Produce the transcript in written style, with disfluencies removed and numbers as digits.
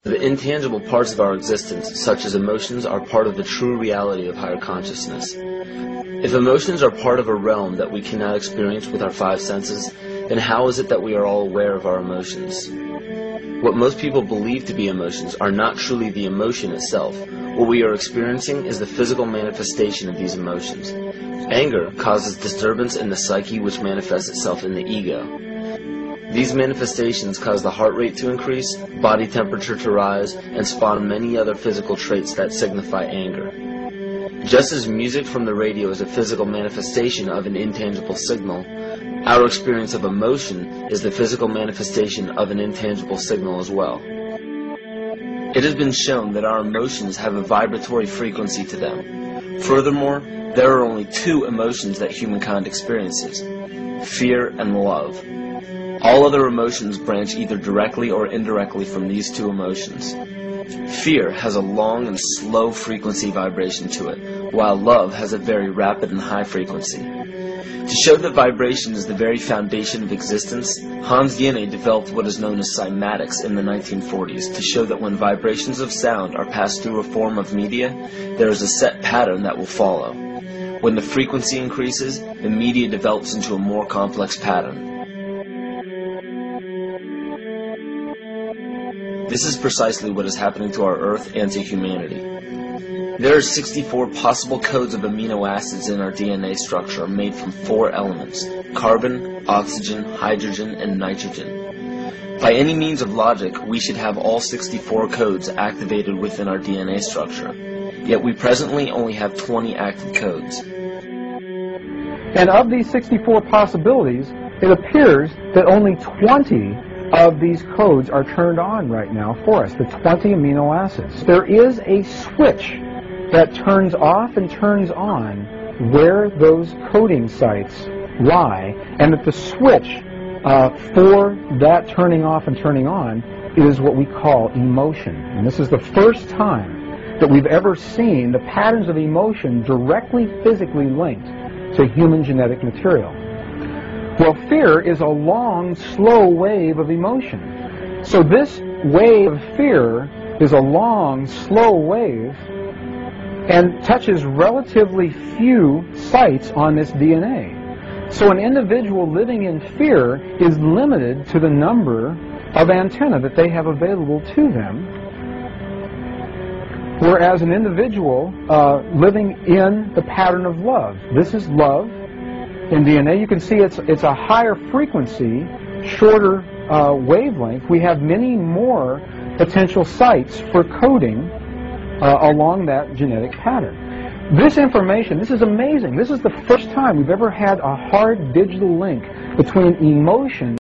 The intangible parts of our existence, such as emotions, are part of the true reality of higher consciousness. If emotions are part of a realm that we cannot experience with our five senses, then how is it that we are all aware of our emotions? What most people believe to be emotions are not truly the emotion itself. What we are experiencing is the physical manifestation of these emotions. Anger causes disturbance in the psyche, which manifests itself in the ego. These manifestations cause the heart rate to increase, body temperature to rise, and spawn many other physical traits that signify anger. Just as music from the radio is a physical manifestation of an intangible signal, our experience of emotion is the physical manifestation of an intangible signal as well. It has been shown that our emotions have a vibratory frequency to them. Furthermore, there are only two emotions that humankind experiences: fear and love. All other emotions branch either directly or indirectly from these two emotions. Fear has a long and slow frequency vibration to it, while love has a very rapid and high frequency. To show that vibration is the very foundation of existence, Hans Jenne developed what is known as cymatics in the 1940s to show that when vibrations of sound are passed through a form of media, there is a set pattern that will follow. When the frequency increases, the media develops into a more complex pattern. This is precisely what is happening to our Earth and to humanity. There are 64 possible codes of amino acids in our DNA structure made from 4 elements: carbon, oxygen, hydrogen, and nitrogen. By any means of logic, we should have all 64 codes activated within our DNA structure. Yet we presently only have 20 active codes. And of these 64 possibilities, it appears that only 20 of these codes are turned on right now for us, the 20 amino acids. There is a switch that turns off and turns on where those coding sites lie, and that the switch for that turning off and turning on is what we call emotion. And this is the first time that we've ever seen the patterns of emotion directly physically linked to human genetic material. Well, fear is a long, slow wave of emotion. So this wave of fear is a long, slow wave and touches relatively few sites on this DNA. So an individual living in fear is limited to the number of antennae that they have available to them, whereas an individual living in the pattern of love, this is love. In DNA, you can see it's a higher frequency, shorter wavelength. We have many more potential sites for coding along that genetic pattern. This information, this is amazing. This is the first time we've ever had a hard digital link between emotion